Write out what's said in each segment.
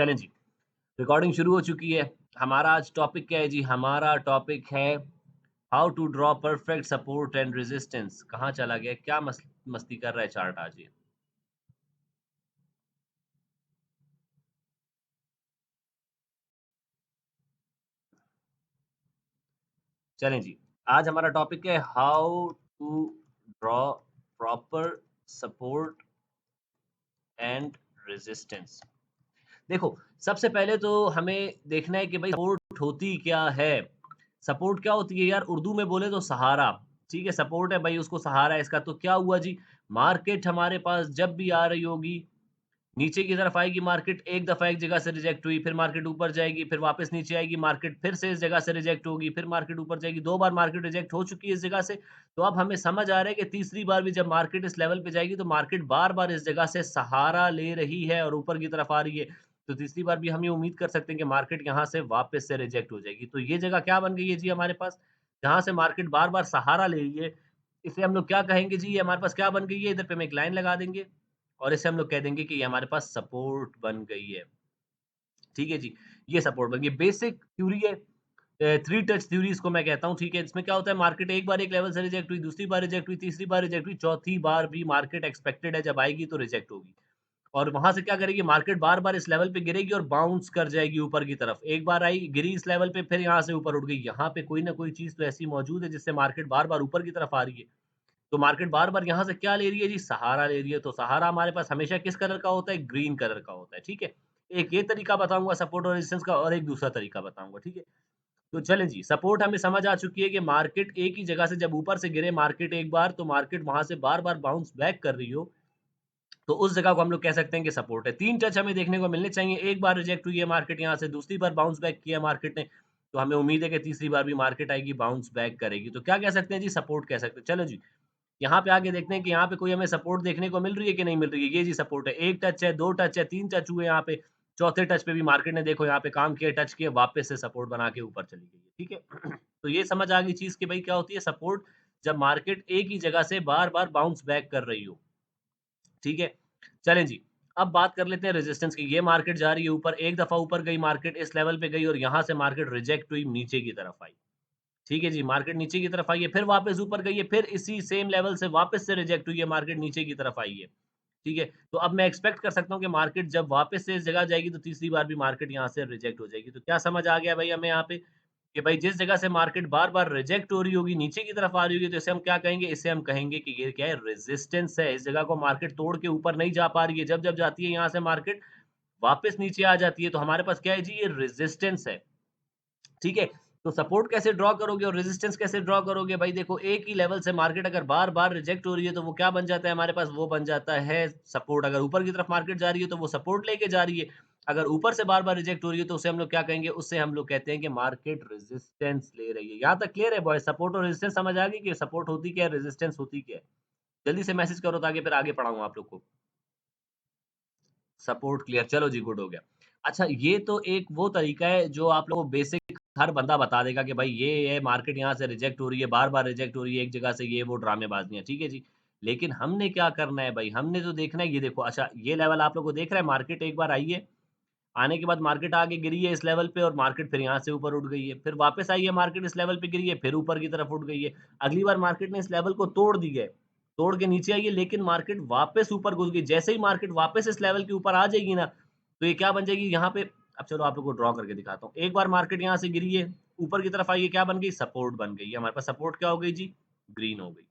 चलें जी, रिकॉर्डिंग शुरू हो चुकी है। हमारा आज टॉपिक क्या है जी? हमारा टॉपिक है how to draw perfect support and resistance. कहाँ चला गया? क्या मस्ती कर रहा है चार्ट आज ये? चलें जी, आज हमारा टॉपिक है how to draw proper support and resistance. देखो, सबसे पहले तो हमें देखना है कि भई सपोर्ट होती क्या है? सपोर्ट क्या होती है यार? उर्दू में बोले तो सहारा, ठीक है? सपोर्ट है भई उसको सहारा है इसका, तो क्या हुआ जी? मार्केट हमारे पास जब भी आ रही होगी, नीचे की तरफ आएगी मार्केट, एक दफ़ा एक जगह से रिजेक्ट हुई, फिर मार्केट ऊपर जाएगी, फिर वापस नीचे आएगी मार्केट, फिर से इस जगह से रिजेक्ट होगी, फिर मार्केट ऊपर जाएगी, 2 बार मार्केट रिजेक्ट हो चुकी है इस जगह से। तो अब हमें समझ आ रहा है कि तीसरी बार भी जब मार्केट इस लेवल पे जाएगी, तो मार्केट बार-बार इस जगह से सहारा ले रही है और ऊपर की तरफ आ रही है। तो तीसरी बार भी हम ये उम्मीद कर सकते हैं कि मार्केट यहाँ से वापस से रिजेक्ट हो जाएगी। तो ये जगह क्या बन गई है जी हमारे पास? जहाँ से मार्केट बार-बार सहारा ले रही है, इसे हम लोग क्या कहेंगे जी? ये हमारे पास क्या बन गई है? इधर पे हम एक लाइन लगा देंगे और इसे हम लोग कह देंगे कि ये हमारे पास सपोर्ट बन गई है। ठीक है जी, ये सपोर्ट बन गई। बेसिक थ्योरी है, थ्री टच थ्योरी इसको मैं कहता हूँ, ठीक है? इसमें क्या होता है, मार्केट एक बार एक लेवल से रिजेक्ट हुई, दूसरी बार रिजेक्ट हुई, तीसरी बार रिजेक्ट हुई, चौथी बार भी मार्केट एक्सपेक्टेड है जब आएगी तो रिजेक्ट होगी। और वहाँ से क्या करेगी मार्केट, बार-बार इस लेवल पे गिरेगी और बाउंस कर जाएगी ऊपर की तरफ। एक बार आई, गिरी इस लेवल पे, फिर यहाँ से ऊपर उठ गई। यहाँ पे कोई ना कोई चीज़ तो ऐसी मौजूद है जिससे मार्केट बार-बार ऊपर की तरफ आ रही है। तो मार्केट बार-बार यहाँ से क्या ले रही है जी? सहारा ले रही है। तो सहारा हमारे पास हमेशा किस कलर का होता है? ग्रीन कलर का होता है, ठीक है? एक ये तरीका बताऊँगा सपोर्ट और रेजिस्टेंस का, और एक दूसरा तरीका बताऊँगा, ठीक है? तो चलें जी, सपोर्ट हमें समझ आ चुकी है कि मार्केट एक ही जगह से जब ऊपर से गिरे मार्केट एक बार, तो मार्केट वहाँ से बार-बार बाउंस बैक कर रही हो, तो उस जगह को हम लोग कह सकते हैं कि सपोर्ट है। 3 टच हमें देखने को मिलने चाहिए। एक बार रिजेक्ट हुई है मार्केट यहाँ से, दूसरी बार बाउंस बैक किया मार्केट ने, तो हमें उम्मीद है कि तीसरी बार भी मार्केट आएगी, बाउंस बैक करेगी। तो क्या कह सकते हैं जी? सपोर्ट कह सकते हैं। चलो जी, यहाँ पे आगे देखते हैं कि यहाँ पे कोई हमें सपोर्ट देखने को मिल रही है कि नहीं मिल रही है। ये जी सपोर्ट है। 1 टच है, 2 टच है, 3 टच हुए यहाँ पे। चौथे टच पे भी मार्केट ने देखो यहाँ पे काम किया, टच किया, वापस से सपोर्ट बना के ऊपर चली गई है। ठीक है? तो ये समझ आ गई चीज़ कि भई क्या होती है सपोर्ट, जब मार्केट एक ही जगह से बार-बार बाउंस बैक कर रही हो। ठीक है? चलें जी, अब बात कर लेते हैं रेजिस्टेंस की। ये मार्केट जा रही है ऊपर, एक दफ़ा ऊपर गई मार्केट, इस लेवल पे गई और यहाँ से मार्केट रिजेक्ट हुई, नीचे की तरफ आई। ठीक है जी, मार्केट नीचे की तरफ आई है, फिर वापस ऊपर गई है, फिर इसी सेम लेवल से वापस से रिजेक्ट हुई है, मार्केट नीचे की तरफ आई है। ठीक है? तो अब मैं एक्सपेक्ट कर सकता हूँ कि मार्केट जब वापस से इस जगह जाएगी, तो तीसरी बार भी मार्केट यहाँ से रिजेक्ट हो जाएगी। तो क्या समझ आ गया भाई हमें यहाँ पे? कि भाई जिस जगह से मार्केट बार-बार रिजेक्ट हो रही होगी, नीचे की तरफ आ रही होगी, तो इसे हम क्या कहेंगे? इसे हम कहेंगे कि ये क्या है? रेजिस्टेंस है। इस जगह को मार्केट तोड़ के ऊपर नहीं जा पा रही है। जब-जब जाती है यहाँ से मार्केट, वापस नीचे आ जाती है। तो हमारे पास क्या है जी? ये रेजिस्टेंस है। ठीक है? तो सपोर्ट कैसे ड्रॉ करोगे और रेजिस्टेंस कैसे ड्रॉ करोगे? भाई देखो, एक ही लेवल से मार्केट अगर बार-बार रिजेक्ट हो रही है, तो वो क्या बन जाता है हमारे पास? वो बन जाता है सपोर्ट। अगर ऊपर की तरफ मार्केट जा रही है, तो वो सपोर्ट लेके जा रही है। अगर ऊपर से बार-बार रिजेक्ट हो रही है, तो उसे हम लोग क्या कहेंगे? उससे हम लोग कहते हैं कि मार्केट रेजिस्टेंस ले रही है। यहाँ तक क्लियर है बॉयज़? सपोर्ट और रेजिस्टेंस समझ आ गई कि सपोर्ट होती क्या है, रेजिस्टेंस होती क्या है? जल्दी से मैसेज करो ताकि फिर आगे पढ़ाऊँ आप लोग को। सपोर्ट क्लियर, चलो जी गुड हो गया। अच्छा, ये तो एक वो तरीका है जो आप लोगों को बेसिक हर बंदा बता देगा कि भाई ये मार्केट यहाँ से रिजेक्ट हो रही है, बार-बार रिजेक्ट हो रही है एक जगह से, ये वो ड्रामेबाज़ियाँ, ठीक है जी। लेकिन हमने क्या करना है भाई, हमने तो देखना है, ये देखो, अच्छा ये लेवल आप लोग को देख रहा है, मार्केट एक बार आई है, आने के बाद मार्केट आगे गिरी है इस लेवल पे और मार्केट फिर यहाँ से ऊपर उठ गई है। फिर वापस आई है मार्केट, इस लेवल पे गिरी है, फिर ऊपर की तरफ उठ गई है। अगली बार मार्केट ने इस लेवल को तोड़ दी है, तोड़ के नीचे आई है, लेकिन मार्केट वापस ऊपर घुस गई। जैसे ही मार्केट वापस इस लेवल के ऊपर आ जाएगी ना, तो ये क्या बन जाएगी यहाँ पे, अब चलो आप लोग को ड्रॉ करके दिखाता हूँ। एक बार मार्केट यहाँ से गिरी है, ऊपर की तरफ आई है, क्या बन गई? सपोर्ट बन गई है। हमारे पास सपोर्ट क्या हो गई जी? ग्रीन हो गई।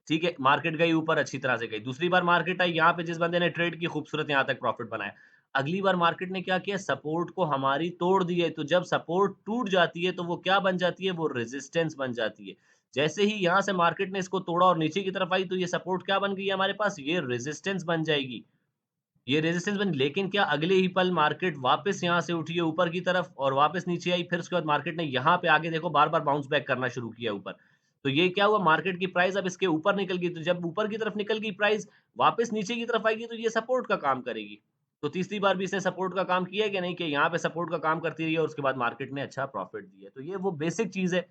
ठीक है, मार्केट गई ऊपर, अच्छी तरह से गई। दूसरी बार मार्केट आई, यहाँ पे जिस बंदे ने ट्रेड की, खूबसूरत यहाँ तक प्रॉफिट बनाया। अगली बार मार्केट ने क्या किया? सपोर्ट को हमारी तोड़ दी है, तो जब सपोर्ट टूट जाती है, तो वो क्या बन जाती है? वो रेजिस्टेंस बन जाती है। जैसे ही यहाँ से मार्केट ने इसको तोड़ा और नीचे की तरफ आई, तो ये सपोर्ट क्या बन गई है हमारे पास? ये रेजिस्टेंस बन जाएगी। ये रेजिस्टेंस बनी, लेकिन क्या अगले ही पल मार्केट वापस यहाँ से उठी है ऊपर की तरफ और वापस नीचे आई, फिर उसके बाद मार्केट ने यहाँ पे आगे देखो बार-बार बाउंस बैक करना शुरू किया ऊपर। तो ये क्या हुआ? मार्केट की प्राइस अब इसके ऊपर निकल गई, तो जब ऊपर की तरफ निकल गई प्राइस, वापस नीचे की तरफ आएगी, तो ये सपोर्ट का काम करेगी। तो तीसरी बार भी इसने सपोर्ट का काम किया है कि नहीं किया? यहाँ पे सपोर्ट का काम करती रही है और उसके बाद मार्केट ने अच्छा प्रॉफिट दिया है। तो ये वो बेसिक चीज़ है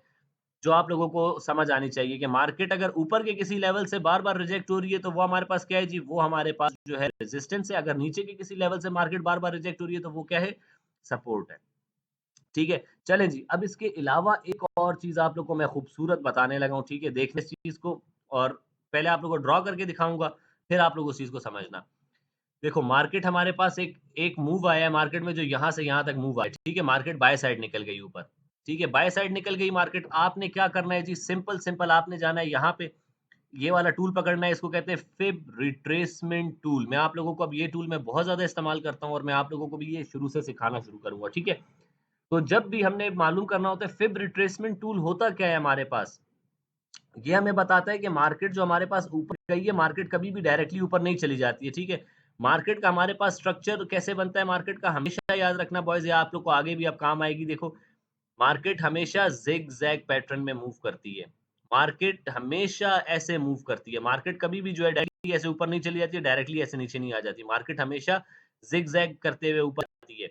जो आप लोगों को समझ आनी चाहिए कि मार्केट अगर ऊपर के किसी लेवल से बार-बार रिजेक्ट हो रही है, तो वो हमारे पास क्या है जी? वो हमारे पास जो है रेजिस्टेंस है। अगर नीचे के किसी लेवल से मार्केट बार-बार रिजेक्ट हो रही है, तो वो क्या है? सपोर्ट है। ठीक है? चलें जी, अब इसके अलावा एक और चीज़ आप लोग को मैं खूबसूरत बताने लगा हूँ, ठीक है? देखना इस चीज़ को और पहले आप लोगों को ड्रॉ करके दिखाऊँगा, फिर आप लोग उस चीज़ को समझना। देखो मार्केट हमारे पास एक एक मूव आया है मार्केट में जो यहाँ से यहाँ तक मूव आया, ठीक है? मार्केट बाय साइड निकल गई ऊपर, ठीक है? बाय साइड निकल गई मार्केट, आपने क्या करना है जी सिंपल आपने जाना है यहाँ पे, ये वाला टूल पकड़ना है, इसको कहते हैं फिब रिट्रेसमेंट टूल। मैं आप लोगों को अब ये टूल मैं बहुत ज़्यादा इस्तेमाल करता हूँ और मैं आप लोगों को भी ये शुरू से सिखाना शुरू करूँगा, ठीक है? तो जब भी हमने मालूम करना होता है फिब रिट्रेसमेंट टूल होता क्या है हमारे पास? ये हमें बताता है कि मार्केट जो हमारे पास ऊपर गई है, मार्केट कभी भी डायरेक्टली ऊपर नहीं चली जाती है, ठीक है? मार्केट का हमारे पास स्ट्रक्चर कैसे बनता है मार्केट का हमेशा याद रखना बॉयज़ ये आप लोग को आगे भी अब काम आएगी देखो, मार्केट हमेशा ज़िग-ज़ैग पैटर्न में मूव करती है। मार्केट हमेशा ऐसे मूव करती है, मार्केट कभी भी जो है डायरेक्टली ऐसे ऊपर नहीं चली जाती है, डायरेक्टली ऐसे नीचे नहीं आ जाती। मार्केट हमेशा ज़िग-ज़ैग करते हुए ऊपर आती है।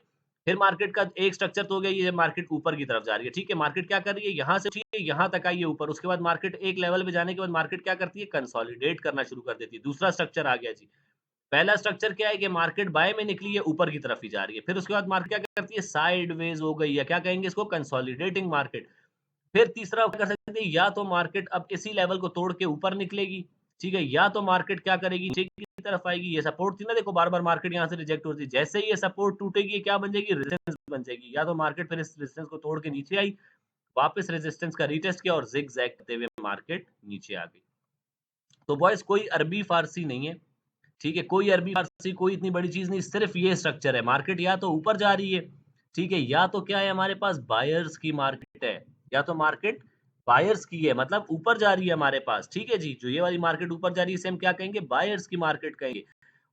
फिर मार्केट का एक स्ट्रक्चर तो हो गया ये मार्केट ऊपर की तरफ जा रही है, ठीक है? मार्केट क्या कर रही है यहाँ से उठी है, यहाँ तक आई है ऊपर, उसके बाद मार्केट एक लेवल पे जाने के बाद मार्केट क्या करती है कंसोलिडेट करना शुरू कर देती है। दूसरा स्ट्रक्चर आ गया जी। पहला स्ट्रक्चर क्या है कि मार्केट बाय में निकली है, ऊपर की तरफ ही जा रही है। फिर उसके बाद मार्केट क्या करती है साइडवेज़ हो गई है, क्या कहेंगे इसको कंसोलिडेटिंग मार्केट। फिर तीसरा कर सकते हैं या तो मार्केट अब इसी लेवल को तोड़ के ऊपर निकलेगी, ठीक है? या तो मार्केट क्या करेगी नीचे की तरफ आएगी, ये सपोर्ट थी ना देखो बार-बार मार्केट यहाँ से रिजेक्ट होती है। जैसे ही ये सपोर्ट टूटेगी ये क्या बन जाएगी रेजिस्टेंस बन जाएगी। या तो मार्केट फिर इस रेजिस्टेंस को तोड़ के नीचे आई, वापस रेजिस्टेंस का रीटेस्ट किया और ज़िग-ज़ैग करते हुए मार्केट नीचे आ गई। तो बॉयज़ कोई अरबी फ़ारसी नहीं है, ठीक है? कोई अरबी फ़ारसी कोई इतनी बड़ी चीज़ नहीं, सिर्फ़ ये स्ट्रक्चर है। मार्केट या तो ऊपर जा रही है, ठीक है? या तो क्या है हमारे पास बायर्स की मार्केट है, या तो मार्केट बायर्स की है, मतलब ऊपर जा रही है हमारे पास, ठीक है जी? जो ये वाली मार्केट ऊपर जा रही है, इसे हम क्या कहेंगे? बायर्स की मार्केट कहेंगे।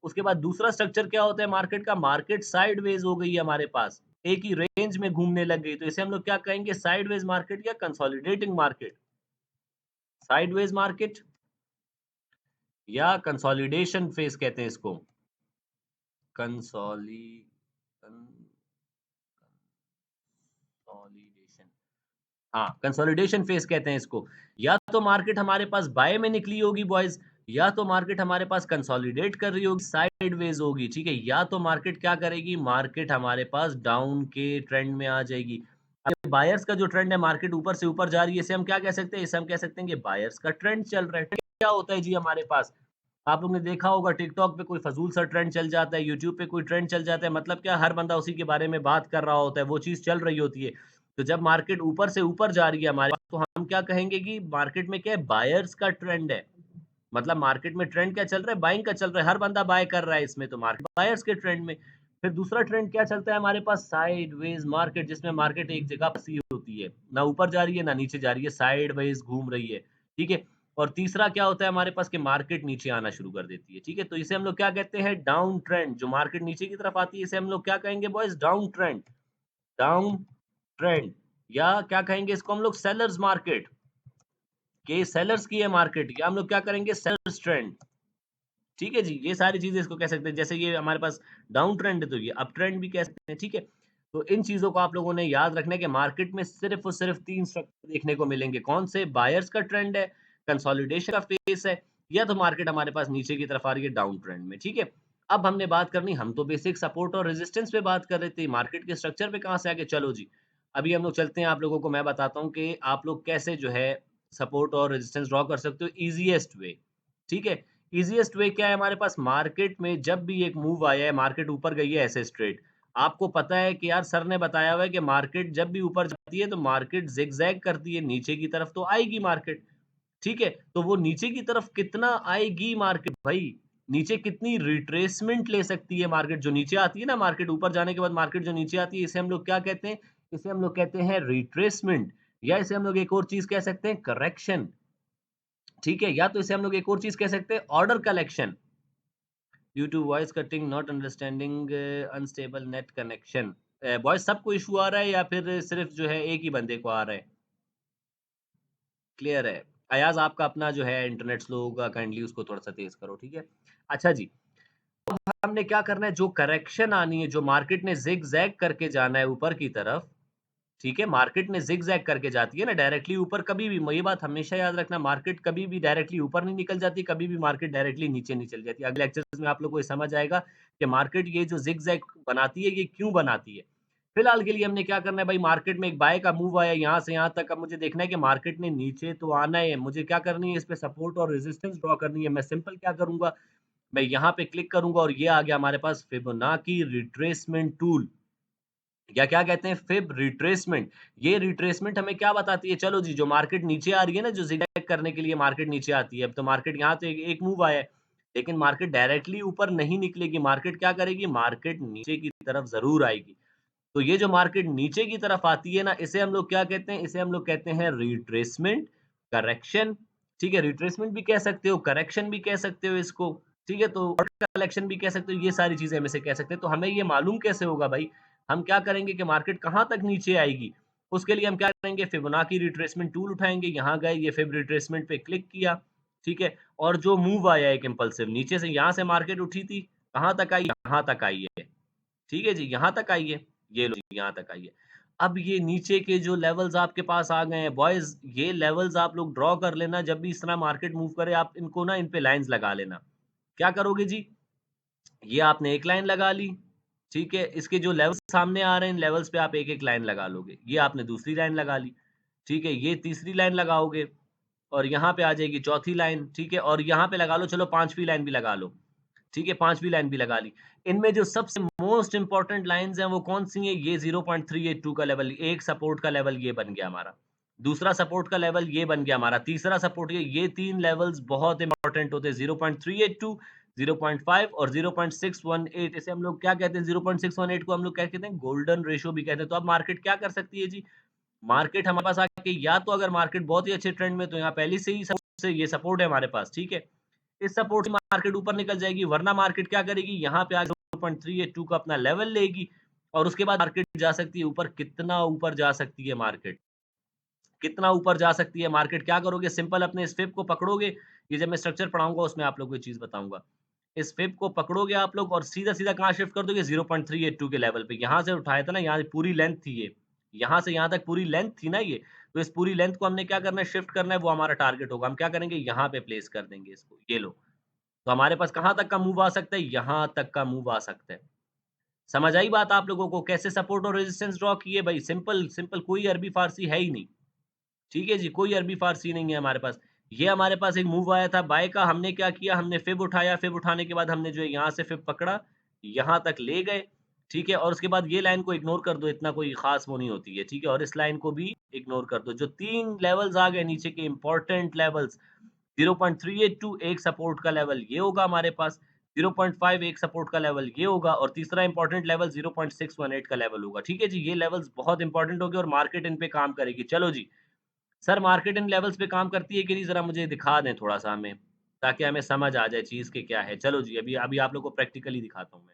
उसके बाद दूसरा स्ट्रक्चर क्या होता है मार्केट का? मार्केट साइडवेज़ हो गई है हमारे पास, एक ही रेंज में घूमने लग गई, तो इसे हम लोग क्या कहेंगे? साइडवेज़ मार्केट या कंसोलिडेटिंग मार्केट। साइडवेज़ मार्केट या कंसोलिडेशन फेज़ कहते हैं इसको। कंसोली कंसोलिडेशन हाँ, कंसोलिडेशन फेज़ कहते हैं इसको। या तो मार्केट हमारे पास बाय में निकली होगी बॉयज़, या तो मार्केट हमारे पास कंसोलिडेट कर रही होगी, साइडवेज़ होगी, ठीक है? या तो मार्केट क्या करेगी, मार्केट हमारे पास डाउन के ट्रेंड में आ जाएगी। अब बायर्स का जो ट्रेंड है, मार्केट ऊपर से ऊपर जा रही है, इसे हम क्या कह सकते हैं? इसे हम कह सकते हैं कि बायर्स का ट्रेंड चल रहा है। क्या होता है जी हमारे पास? आप लोग ने देखा होगा टिकटॉक पे कोई फ़ज़ूल सा ट्रेंड चल जाता है, यूट्यूब पे कोई ट्रेंड चल जाता है, मतलब क्या हर बंदा उसी के बारे में बात कर रहा होता है, वो चीज़ चल रही होती है। तो जब मार्केट ऊपर से ऊपर जा रही है हमारे पास, तो हम क्या कहेंगे कि मार्केट में क्या है बायर्स का ट्रेंड है। मतलब मार्केट में ट्रेंड क्या चल रहा है? बाइंग का चल रहा है, हर बंदा बाय कर रहा है इसमें तो मार्केट बायर्स के ट्रेंड में। फिर दूसरा ट्रेंड क्या चलता है हमारे पास साइडवेज़ मार्केट जिसमें मार्केट एक जगह फँसी होती है, ना ऊपर जा रही है, ना नीचे जा रही है, साइडवेज़ घूम रही है, ठीक है? और तीसरा क्या होता है हमारे पास कि मार्केट नीचे आना शुरू कर देती है, ठीक है? तो इसे हम लोग क्या कहते हैं डाउन ट्रेंड जो मार्केट नीचे की तरफ आती है, इसे हम लोग क्या कहेंगे boys down trend. Down trend या क्या कहेंगे इसको हम लोग सेलर्स मार्केट कि सेलर्स की है मार्केट या हम लोग क्या करेंगे सेलर्स ट्रेंड ठीक है जी ये सारी चीजें इसको कह सकते हैं जैसे ये हमारे पास डाउन ट्रेंड है तो ये अप ट्रेंड भी कह सकते हैं ठीक है तो इन चीजों को आप लोगों ने याद रखना है कि मार्केट में सिर्फ और सिर्फ तीन स्ट्रक्चर देखने को मिलेंगे कौन से बायर्स का ट्रेंड है कंसोलिडेशन का फेस है या तो मार्केट हमारे पास नीचे की तरफ आ रही है डाउन ट्रेंड में ठीक है अब हमने बात करनी हम तो बेसिक सपोर्ट और रेजिस्टेंस पे बात कर रहे थे मार्केट के स्ट्रक्चर पे कहाँ से आगे चलो जी अभी हम लोग चलते हैं आप लोगों को मैं बताता हूँ कि आप लोग कैसे जो है सपोर्ट और रेजिस्टेंस ड्रॉ कर सकते हो इजीएस्ट वे ठीक है ईज़ीएस्ट वे क्या है हमारे पास मार्केट में जब भी एक मूव आया है, मार्केट ऊपर गई है ऐसे स्ट्रेट, आपको पता है कि यार सर ने बताया हुआ है कि मार्केट जब भी ऊपर जाती है तो मार्केट ज़िगज़ैग करती है, नीचे की तरफ तो आएगी मार्केट, ठीक है? तो वो नीचे की तरफ कितना आएगी मार्केट भाई, नीचे कितनी रिट्रेसमेंट ले सकती है मार्केट, जो नीचे आती है ना मार्केट ऊपर जाने के बाद मार्केट जो नीचे आती है, इसे हम लोग क्या कहते हैं? इसे हम लोग कहते हैं रिट्रेसमेंट या इसे हम लोग एक और चीज़ कह सकते हैं करेक्शन, ठीक है? या तो इसे हम लोग एक और चीज़ कह सकते हैं order collection. Due to voice cutting not understanding unstable net connection voice सबको इशू आ रहा है या फिर सिर्फ जो है एक ही बंदे को आ रहा है क्लियर है अयाज आपका अपना जो है इंटरनेट स्लो होगा काइंडली उसको थोड़ा सा तेज करो ठीक है अच्छा जी हमने क्या करना है जो करेक्शन आनी है जो मार्केट ने जिग जैग करके जाना है ऊपर की तरफ ठीक है, मार्केट ने ज़िग-ज़ैग करके जाती है ना डायरेक्टली ऊपर कभी भी, ये बात हमेशा याद रखना, मार्केट कभी भी डायरेक्टली ऊपर नहीं निकल जाती, कभी भी मार्केट डायरेक्टली नीचे नहीं चली जाती। अगले लेक्चर्स में आप लोगों को ये समझ आएगा कि मार्केट ये जो ज़िग-ज़ैग बनाती है, ये क्यों बनाती है। फिलहाल के लिए हमने क्या करना है भाई, मार्केट में एक बाय का मूव आया यहाँ से यहाँ तक, अब मुझे देखना है कि मार्केट ने नीचे तो आना है, मुझे क्या करनी है, इस पे सपोर्ट और रेजिस्टेंस ड्रॉ करनी है। मैं सिंपल क्या करूँगा, मैं यहाँ पे क्लिक करूँगा और ये आ गया हमारे पास फिबोनाची रिट्रेसमेंट टूल, या क्या कहते हैं, फिब रिट्रेसमेंट। ये रिट्रेसमेंट हमें क्या बताती है, चलो जी, जो मार्केट नीचे आ रही है ना, जो ज़िगज़ैग करने के लिए मार्केट नीचे आती है, अब तो मार्केट यहाँ से एक मूव आया है, लेकिन मार्केट डायरेक्टली ऊपर नहीं निकलेगी, मार्केट क्या करेगी, मार्केट नीचे की तरफ ज़रूर आएगी। तो ये जो मार्केट नीचे की तरफ आती है ना, इसे हम लोग क्या कहते हैं, इसे हम लोग कहते हैं रिट्रेसमेंट, करेक्शन, ठीक है? रिट्रेसमेंट भी कह सकते हो, करेक्शन भी कह सकते हो इसको, ठीक है? तो कलेक्शन भी कह सकते हो, ये सारी चीज़ें हम इसे कह सकते हैं। तो हमें ये मालूम कैसे होगा भाई? हम क्या करेंगे कि मार्केट कहाँ तक नीचे आएगी, उसके लिए हम क्या करेंगे, फिबोनाची रिट्रेसमेंट टूल उठाएँगे, यहाँ गए, ये फिब रिट्रेसमेंट पे क्लिक किया, ठीक है? और जो मूव आया एक इम्पल्सिव, नीचे से यहाँ से मार्केट उठी थी, कहाँ तक आई? यहाँ तक आई है। ठीक है जी, यहाँ तक आई है। ये लो जी, यहाँ तक आई है। अब ये नीचे के जो लेवल्स आपके पास आ गए हैं बॉयज़, ये लेवल्स आप लोग ड्रॉ कर लेना, जब भी इस तरह मार्केट मूव करे आप इनको ना, इन पे लाइन्स लगा लेना। क्या करोगे जी? ये आपने एक लाइन लगा ली, ठीक है? इसके जो लेवल्स सामने आ रहे हैं, इन लेवल्स पे आप एक-एक लाइन लगा लोगे। ये आपने दूसरी लाइन लगा ली, ठीक है? ये तीसरी लाइन लगाओगे और यहाँ पे आ जाएगी चौथी लाइन, ठीक है? और यहाँ पे लगा लो, चलो 5वीं लाइन भी लगा लो। ठीक है, 5वीं लाइन भी लगा ली। इनमें जो सबसे मोस्ट इम्पोर्टेंट लाइन्स हैं वो कौन-सी हैं? ये 0.382 का लेवल, एक सपोर्ट का लेवल ये बन गया हमारा। दूसरा सपोर्ट का लेवल ये बन गया हमारा। तीसरा सपोर्ट ये 3 लेवल्स बहुत इम्पोर्टेंट होते हैं, 0.382, 0.5 और 0.618, इसे हम लोग क्या कहते हैं, 0.618 को हम लोग क्या कहते हैं, गोल्डन रेशियो भी कहते हैं। तो अब मार्केट क्या कर सकती है जी? मार्केट हमारे पास आके, या तो अगर मार्केट बहुत ही अच्छे ट्रेंड में, तो यहाँ पहले से ही ये सपोर्ट है हमारे पास, ठीक है? इस सपोर्ट से मार्केट ऊपर निकल जाएगी, वरना मार्केट क्या करेगी, यहाँ पे आके 0.382 का अपना लेवल लेगी और उसके बाद मार्केट जा सकती है ऊपर। कितना ऊपर जा सकती है मार्केट? कितना ऊपर जा सकती है मार्केट? क्या करोगे, सिंपल अपने इस फिब को पकड़ोगे, ये जब मैं स्ट्रक्चर पढ़ाऊँगा उसमें आप लोगों को ये चीज़ बताऊँगा। इस फिब को पकड़ोगे आप लोग और सीधा-सीधा कहाँ शिफ्ट कर दोगे, 0.382 के लेवल पे। यहाँ से उठाया था ना, यहाँ पूरी लेंथ थी ये। यहाँ से यहाँ तक पूरी लेंथ थी ना ये, तो इस पूरी लेंथ को हमने क्या करना है, शिफ्ट करना है, वो हमारा टारगेट होगा। हम क्या करेंगे, यहाँ पे प्लेस कर देंगे इसको, ये लो। तो हमारे पास कहाँ तक का मूव आ सकता है? यहाँ तक का मूव आ सकता है। समझ आई बात आप लोगों को? कैसे सपोर्ट और रेजिस्टेंस ड्रॉ किए भाई? सिंपल, सिंपल, कोई अरबी फारसी है ही नहीं। ठीक है जी, कोई अरबी फारसी नहीं है हमारे पास। ये हमारे पास एक मूव आया था बाय का, हमने क्या किया, हमने फिब उठाया, फिब उठाने के बाद हमने जो है यहाँ से फिब पकड़ा, यहाँ तक ले गए, ठीक है? और उसके बाद ये लाइन को इग्नोर कर दो, इतना कोई ख़ास वो नहीं होती है, ठीक है? और इस लाइन को भी इग्नोर कर दो। जो 3 लेवल्स आ गए नीचे के इम्पोर्टेंट लेवल्स, 0.382 एक सपोर्ट का लेवल ये होगा हमारे पास, 0.5 एक सपोर्ट का लेवल ये होगा और तीसरा इंपॉर्टेंट लेवल 0.618 का लेवल होगा। ठीक है जी, ये लेवल्स बहुत इंपॉर्टेंट हो गए और मार्केट इन पे काम करेगी। चलो जी, सर मार्केट इन लेवल्स पे काम करती है कि नहीं, ज़रा मुझे दिखा दें थोड़ा-सा हमें, ताकि हमें समझ आ जाए चीज़ कि क्या है। चलो जी, अभी अभी आप लोगों को प्रैक्टिकली दिखाता हूँ मैं।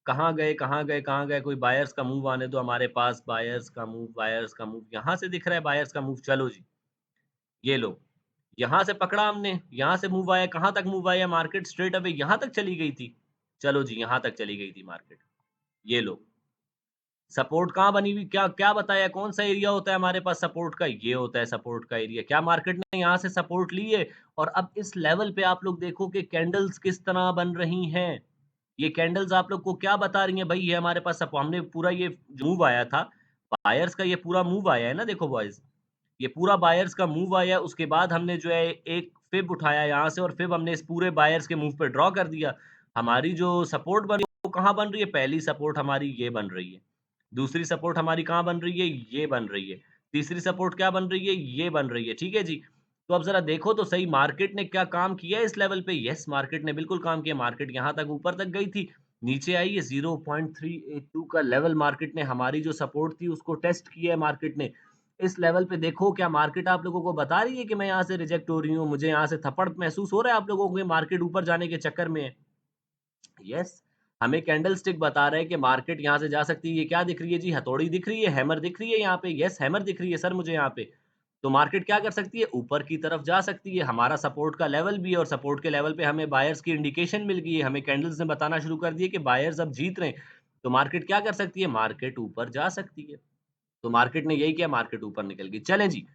कहाँ गए, कहाँ गए, कहाँ गए? कोई बायर्स का मूव आने दो हमारे पास, बायर्स का मूव, बायर्स का मूव। यहाँ से दिख रहा है बायर्स का मूव, चलो जी, ये लो। यहाँ से पकड़ा हमने, यहाँ से मूव आया, कहाँ तक मूव आया, मार्केट स्ट्रेट अवे यहाँ तक चली गई थी। चलो जी, यहाँ तक चली गई थी मार्केट। ये लो, सपोर्ट कहाँ बनी हुई, क्या क्या बताया, कौन-सा एरिया होता है हमारे पास सपोर्ट का? ये होता है सपोर्ट का एरिया। क्या मार्केट ने यहाँ से सपोर्ट ली है? और अब इस लेवल पे आप लोग देखो कि कैंडल्स किस तरह बन रही हैं। ये कैंडल्स आप लोग को क्या बता रही हैं? भई ये हमारे पास हमने पूरा ये मूव आया था, बायर्स का ये पूरा मूव आया है ना, देखो बॉयज़। ये पूरा बायर्स का मूव आया, उसके बाद हमने जो है एक फिब उठाया यहाँ से और फिब हमने इस पूरे बायर्स के मूव पे ड्रॉ कर दिया। हमारी जो सपोर्ट बन रही है वो कहाँ बन रही है? पहली सपोर्ट हमारी ये बन रही है। दूसरी सपोर्ट हमारी कहाँ बन रही है? ये बन रही है। तीसरी सपोर्ट क्या बन रही है? ये बन रही है। ठीक है जी? तो अब ज़रा देखो तो सही, मार्केट ने क्या काम किया है इस लेवल पे? यस, मार्केट ने बिल्कुल काम किया। मार्केट यहाँ तक ऊपर तक गई थी, नीचे आई है, 0.382 का लेवल मार्केट ने, हमारी जो सपोर्ट थी उसको टेस्ट किया है मार्केट ने। इस लेवल पे देखो, क्या मार्केट आप लोगों को बता रही है कि मैं यहाँ से रिजेक्ट हो रही हूँ, मुझे यहाँ से थप्पड़ महसूस हो रहा है आप लोगों को, ये मार्केट ऊपर जाने के चक्कर में है? यस, हमें कैंडलस्टिक बता रहा है कि मार्केट यहाँ से जा सकती है। ये क्या दिख रही है जी? हथौड़ी दिख रही है, हैमर दिख रही है यहाँ पे। यस, हैमर दिख रही है सर मुझे यहाँ पे। तो मार्केट क्या कर सकती है? ऊपर की तरफ जा सकती है। हमारा सपोर्ट का लेवल भी है और सपोर्ट के लेवल पे हमें बायर्स की इंडिकेशन मिल गई है। हमें कैंडल्स ने बताना शुरू कर दिए कि बायर्स अब जीत रहे हैं। तो मार्केट क्या कर सकती है? मार्केट ऊपर जा सकती है। तो मार्केट ने यही किया, मार्केट ऊपर निकल गई। चलें जी,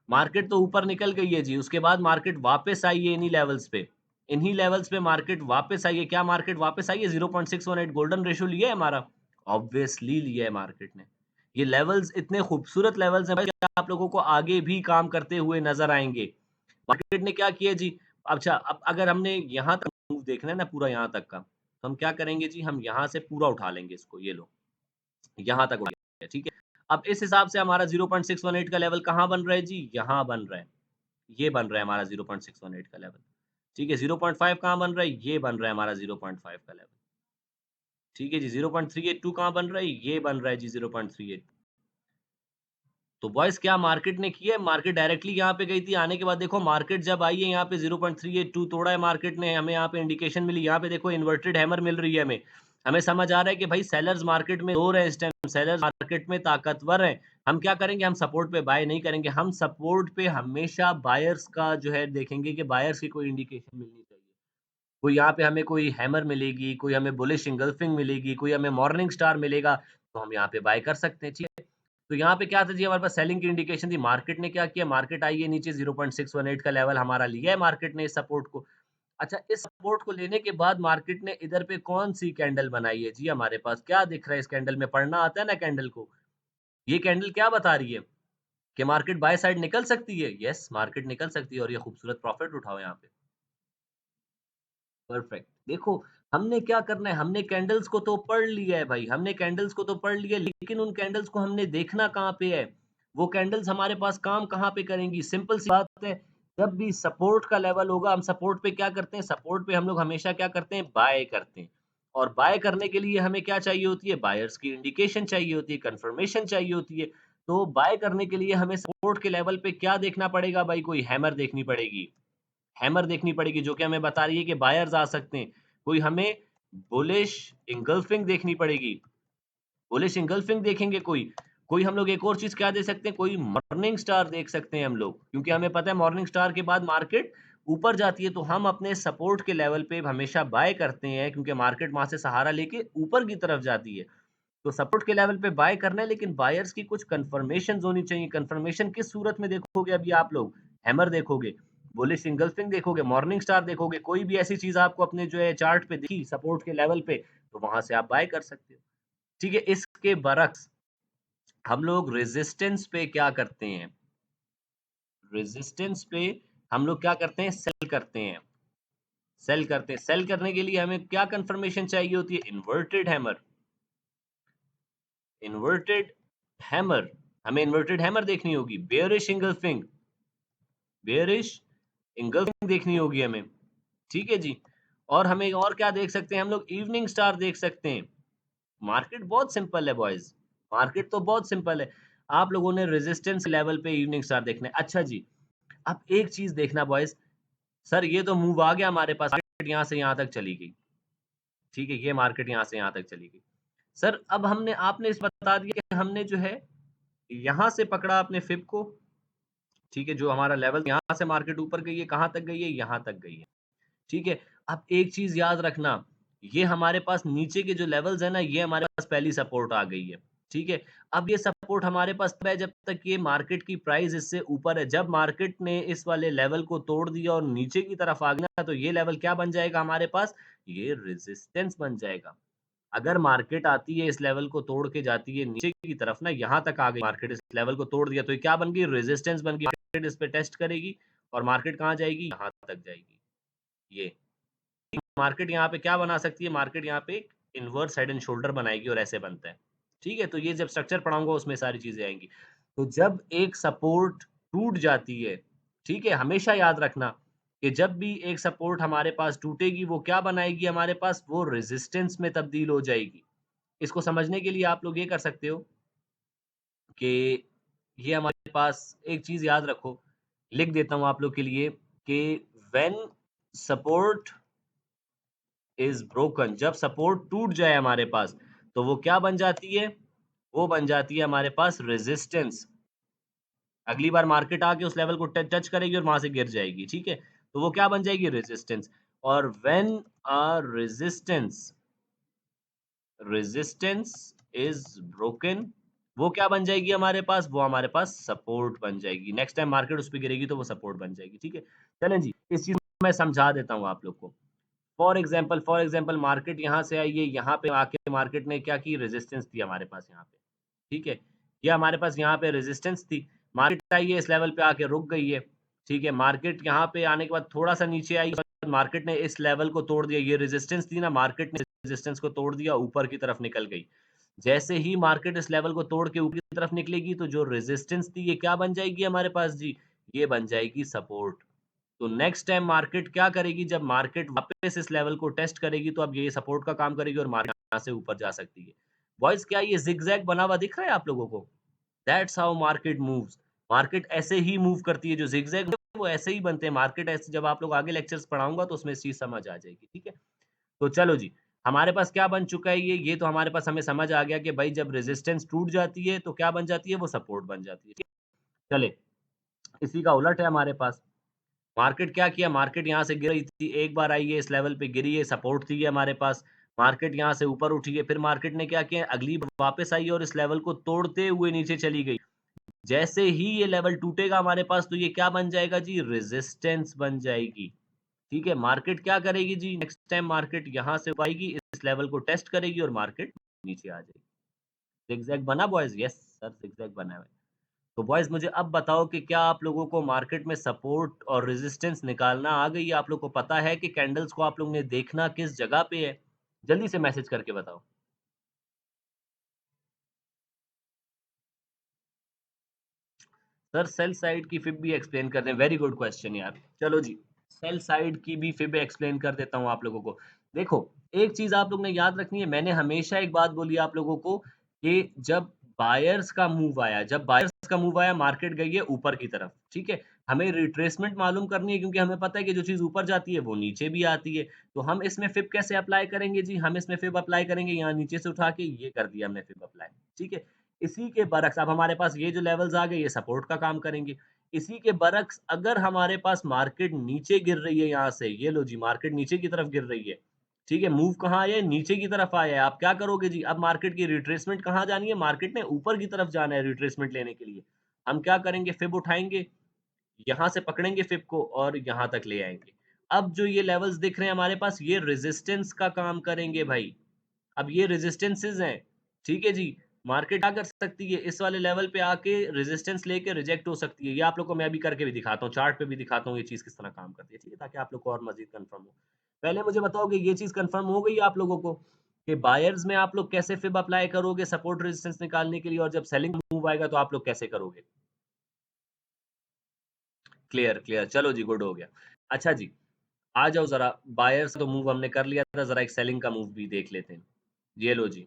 मार्केट तो ऊपर निकल गई है जी, उसके बाद मार्केट वापस आई है इन्हीं लेवल्स पे। इन्हीं लेवल्स पे मार्केट वापस आई है। क्या मार्केट वापस आई है? 0.618 गोल्डन रेशियो लिया है हमारा? ऑब्वियसली लिया है मार्केट ने। ये लेवल्स इतने खूबसूरत लेवल्स हैं भाई कि आप लोगों को आगे भी काम करते हुए नज़र आएँगे। मार्केट ने क्या किया जी? अच्छा, अब अगर हमने यहाँ तक मूव देखना है ना पूरा यहाँ तक का, तो हम क्या करेंगे जी? हम यहाँ से पूरा उठा लेंगे इसको, ये लो। यहाँ तक उठ गया, ठीक है? अब इस हिसाब से हमारा 0.618 का लेवल कहाँ बन रहा है जी? यहाँ बन रहा है। ये बन रहा है हमारा 0.618 का लेवल। ठीक है, 0.5 कहाँ बन रहा है? ये बन रहा है हमारा 0.5 का लेवल। ठीक है जी, 0.382 कहाँ बन रहा है? ये बन रहा है जी 0.38। तो बॉयज़ क्या मार्केट ने किया है? मार्केट डायरेक्टली यहाँ पे गई थी, आने के बाद देखो मार्केट जब आई है यहाँ पे 0.382 तोड़ा है मार्केट ने, हमें यहाँ पे इंडिकेशन मिली, यहाँ पे देखो इन्वर्टेड हैमर मिल रही है हमें। हमें समझ आ रहा है कि भाई सेलर्स मार्केट में रो रहे हैं इस टाइम, सेलर्स मार्केट में ताकतवर हैं। हम क्या करेंगे? हम सपोर्ट पे बाय नहीं करेंगे, हम सपोर्ट पे हमेशा बायर्स का जो है देखेंगे कि बायर्स की कोई इंडिकेशन मिलनी चाहिए। कोई यहाँ पे हमें कोई हैमर मिलेगी, कोई हमें बुलिश एंगल्फिंग मिलेगी, कोई हमें मॉर्निंग स्टार मिलेगा, तो हम यहाँ पे बाय कर सकते हैं, ठीक है। तो यहाँ पे क्या था जी हमारे पास सेलिंग की इंडिकेशन थी, मार्केट ने क्या किया, मार्केट आई है नीचे 0.618 का लेवल हमारा लिया है मार्केट ने इस सपोर्ट को। अच्छा, इस सपोर्ट को लेने के बाद मार्केट ने इधर पे कौन-सी कैंडल बनाई है जी हमारे पास? क्या दिख रहा है इस कैंडल में? पढ़ना आता है ना कैंडल को? ये कैंडल क्या बता रही है? कि मार्केट बाय साइड निकल सकती है? यस, मार्केट निकल सकती है और ये खूबसूरत प्रॉफिट उठाओ यहाँ पे। परफेक्ट। देखो, हमने क्या करना है, हमने कैंडल्स को तो पढ़ लिया है भाई, हमने कैंडल्स को तो पढ़ लिया है, लेकिन उन कैंडल्स को हमने देखना कहाँ पे है? वो कैंडल्स हमारे पास काम कहाँ पे करेंगी? सिंपल सी बात है, जब भी सपोर्ट का लेवल होगा, हम सपोर्ट पे क्या करते हैं? सपोर्ट पे हम लोग हमेशा क्या करते हैं? बाय करते हैं। और बाय करने के लिए हमें क्या चाहिए होती है? बायर्स की इंडिकेशन चाहिए होती है, कन्फर्मेशन चाहिए होती है। तो बाय करने के लिए हमें सपोर्ट के लेवल पे क्या देखना पड़ेगा भाई? कोई हैमर देखनी पड़ेगी। हैमर देखनी पड़ेगी जो कि हमें बता रही है कि बायर्स आ सकते हैं। कोई हमें बुलिश एंगल्फिंग देखनी पड़ेगी। बुलिश एंगल्फिंग देखेंगे कोई। कोई हम लोग एक और चीज़ क्या देख सकते हैं, कोई मॉर्निंग स्टार देख सकते हैं हम लोग। क्योंकि हमें पता है मॉर्निंग स्टार के बाद मार्केट ऊपर जाती है, तो हम अपने सपोर्ट के लेवल पे हमेशा बाय करते हैं क्योंकि मार्केट वहाँ से सहारा लेके ऊपर की तरफ जाती है। तो सपोर्ट के लेवल पे बाय करना है लेकिन बायर्स की कुछ कन्फर्मेशंस होनी चाहिए। कन्फर्मेशन किस सूरत में देखोगे अभी आप लोग? हैमर देखोगे, बुलिश एंगल्फिंग देखोगे, मॉर्निंग स्टार देखोगे, कोई भी ऐसी चीज़ आपको अपने जो है चार्ट पे दिखी सपोर्ट के लेवल पे, तो वहाँ से आप बाय कर सकते हो। ठीक है? इसके बरक्स हम लोग रेजिस्टेंस पे क्या करते हैं? रेजिस्टेंस पे हम लोग क्या करते हैं? सेल करते हैं। सेल करते हैं। सेल करने के लिए हमें क्या कन्फर्मेशन चाहिए होती है? Inverted hammer. इन्वर्टेड हैमर, हमें इन्वर्टेड हैमर देखनी होगी, बेयरिश एंगल्फिंग, बेयरिश एंगल्फिंग देखनी होगी हमें, ठीक है जी। और हमें और क्या देख सकते हैं हम लोग? इवनिंग स्टार देख सकते हैं। मार्केट बहुत सिंपल है बॉयज़, मार्केट तो बहुत सिंपल है। आप लोगों ने रेजिस्टेंस लेवल पे इवनिंग स्टार देखना है। अच्छा जी, अब एक चीज़ देखना बॉयज़, सर ये तो मूव आ गया हमारे पास, मार्केट यहाँ से यहाँ तक चली गई, ठीक है? ये मार्केट यहाँ से यहाँ तक चली गई। सर अब हमने आपने इस बता दिया कि हमने जो है यहाँ से पकड़ा अपने फिब को, ठीक है? जो हमारा लेवल यहाँ से मार्केट ऊपर गई है, कहाँ तक गई है? यहाँ तक गई है, ठीक है? अब एक चीज़ याद रखना, ये हमारे पास नीचे के जो लेवल्स हैं ना, ये हमारे पास पहली सपोर्ट आ गई है, ठीक है? अब ये सपोर्ट हमारे पास तब है जब तक ये मार्केट की प्राइस इससे ऊपर है। जब मार्केट ने इस वाले लेवल को तोड़ दिया और नीचे की तरफ आ गया, तो ये लेवल क्या बन जाएगा हमारे पास? ये रेजिस्टेंस बन जाएगा। अगर मार्केट आती है इस लेवल को तोड़ के जाती है नीचे की तरफ ना, यहाँ तक आ गई मार्केट, इस लेवल को तोड़ दिया तो ये क्या बन गई? रेजिस्टेंस बन गई। मार्केट इस पे टेस्ट करेगी और मार्केट कहाँ जाएगी? यहाँ तक जाएगी। ये मार्केट यहाँ पे क्या बना सकती है? मार्केट यहाँ पे एक इन्वर्स हेड एंड शोल्डर बनाएगी और ऐसे बनता है। ठीक है? तो ये जब स्ट्रक्चर पढ़ाऊँगा उसमें सारी चीज़ें आएँगी। तो जब एक सपोर्ट टूट जाती है, ठीक है? हमेशा याद रखना कि जब भी एक सपोर्ट हमारे पास टूटेगी वो क्या बनाएगी हमारे पास? वो रेजिस्टेंस में तब्दील हो जाएगी। इसको समझने के लिए आप लोग ये कर सकते हो कि ये हमारे पास एक चीज़ याद रखो, लिख देता हूँ आप लोग के लिए कि व्हेन सपोर्ट इज़ ब्रोकन, जब सपोर्ट टूट जाए हमारे पास, तो वो क्या बन जाती है? वो बन जाती है हमारे पास रेजिस्टेंस। अगली बार मार्केट आके उस लेवल को टच करेगी और वहाँ से गिर जाएगी, ठीक है? तो वो क्या बन जाएगी? रेजिस्टेंस। और when a resistance resistance is broken, वो क्या बन जाएगी हमारे पास, वो हमारे पास सपोर्ट बन जाएगी। नेक्स्ट टाइम मार्केट उस पे गिरेगी तो वो सपोर्ट बन जाएगी। ठीक है, चलें जी, इस चीज को मैं समझा देता हूँ आप लोग को। फॉर एग्जाम्पल मार्केट यहाँ से आई है, यहाँ पे आके मार्केट ने क्या की, रेजिस्टेंस थी हमारे पास यहाँ पे। ठीक है, ये हमारे पास यहाँ पे रेजिस्टेंस थी, मार्केट आई है, इस लेवल पे आके रुक गई है। ठीक है, मार्केट यहाँ पे आने के बाद थोड़ा सा नीचे आई, मार्केट ने इस लेवल को तोड़ दिया, ये रेजिस्टेंस थी ना, मार्केट ने रेजिस्टेंस को तोड़ दिया, ऊपर की तरफ निकल गई। जैसे ही मार्केट इस लेवल को तोड़ के ऊपर की तरफ निकलेगी तो जो रेजिस्टेंस थी ये क्या बन जाएगी हमारे पास जी, ये बन जाएगी सपोर्ट। तो नेक्स्ट टाइम मार्केट क्या करेगी, जब मार्केट वापस इस लेवल को टेस्ट करेगी तो अब ये सपोर्ट का काम करेगी और मार्केट यहाँ से ऊपर जा सकती है। बॉयज क्या ये जिगजैग बना हुआ दिख रहा है आप लोगों को? That's how market moves. Market ऐसे ही मूव करती है, जो जिगजैग वो ऐसे ही बनते हैं मार्केट ऐसे। जब आप लोग आगे लेक्चर्स पढ़ाऊंगा तो उसमें इस चीज समझ आ जाएगी। ठीक है, तो चलो जी, हमारे पास क्या बन चुका है, ये तो हमारे पास हमें समझ आ गया कि भाई जब रेजिस्टेंस टूट जाती है तो क्या बन जाती है, वो सपोर्ट बन जाती है। ठीक है? चले, इसी का उलट है हमारे पास। मार्केट क्या किया, मार्केट यहाँ से गिर रही थी, एक बार आई है, इस लेवल पे गिरी है, सपोर्ट थी ये हमारे पास। मार्केट यहाँ से ऊपर उठी है, फिर मार्केट ने क्या किया, अगली बार वापस आई और इस लेवल को तोड़ते हुए नीचे चली गई। जैसे ही ये लेवल टूटेगा हमारे पास तो ये क्या बन जाएगा जी, रेजिस्टेंस बन जाएगी। ठीक है, मार्केट क्या करेगी जी, नेक्स्ट टाइम मार्केट यहाँ से आएगी, इस लेवल को टेस्ट करेगी और मार्केट नीचे आ जाएगी। zigzag बना बॉयज? यस सर, zigzag बना है। तो बॉयज मुझे अब बताओ कि क्या आप लोगों को मार्केट में सपोर्ट और रेजिस्टेंस निकालना आ गई है? आप लोग को पता है कि कैंडल्स को आप लोग ने देखना किस जगह पे है? जल्दी से मैसेज करके बताओ। सर सेल साइड की फिब भी एक्सप्लेन कर दें, वेरी गुड क्वेश्चन यार। चलो जी, सेल साइड की भी फिब एक्सप्लेन कर देता हूँ आप लोगों को। देखो, एक चीज आप लोग ने याद रखनी है, मैंने हमेशा एक बात बोली आप लोगों को कि जब बायर्स का मूव आया, मार्केट गई है ऊपर की तरफ। ठीक है, हमें रिट्रेसमेंट मालूम करनी है, क्योंकि हमें पता है कि जो चीज ऊपर जाती है वो नीचे भी आती है। तो हम इसमें फिब कैसे अप्लाई करेंगे जी, हम इसमें फिब अप्लाई करेंगे यहाँ नीचे से उठा के, ये कर दिया हमने फिब अप्लाई। ठीक है, इसी के बरक्स अब हमारे पास ये जो लेवल्स आ गए, ये सपोर्ट का काम करेंगे। इसी के बरक्स अगर हमारे पास मार्केट नीचे गिर रही है यहाँ से, ये लो जी, मार्केट नीचे की तरफ गिर रही है। ठीक है, मूव कहाँ आया है, नीचे की तरफ आया है। आप क्या करोगे जी, अब मार्केट की रिट्रेसमेंट कहाँ जानी है, मार्केट ने ऊपर की तरफ जाना है रिट्रेसमेंट लेने के लिए। हम क्या करेंगे, फिब उठाएंगे, यहाँ से पकड़ेंगे फिब को और यहाँ तक ले आएंगे। अब जो ये लेवल्स दिख रहे हैं हमारे पास, ये रेजिस्टेंस का काम करेंगे भाई। अब ये रेजिस्टेंसेस हैं। ठीक है जी, मार्केट क्या कर सकती है, इस वाले लेवल पे आके रेजिस्टेंस लेके रिजेक्ट हो सकती है। ये आप लोग को मैं अभी करके भी दिखाता हूँ, चार्ट पे भी दिखाता हूँ ये चीज किस तरह काम करती है। ठीक है, ताकि आप लोग को और मजीद कंफर्म हो। पहले मुझे बताओ कि ये चीज कंफर्म हो गई आप लोगों को कि बायर्स में आप लोग कैसे फिब अप्लाई करोगे सपोर्ट रेजिस्टेंस निकालने के लिए, और जब सेलिंग मूव आएगा तो आप लोग कैसे करोगे? क्लियर क्लियर, चलो जी, गुड हो गया। अच्छा जी, आ जाओ जरा, बायर्स तो मूव हमने कर लिया था, जरा एक सेलिंग का मूव भी देख लेते हैं। ये लो जी,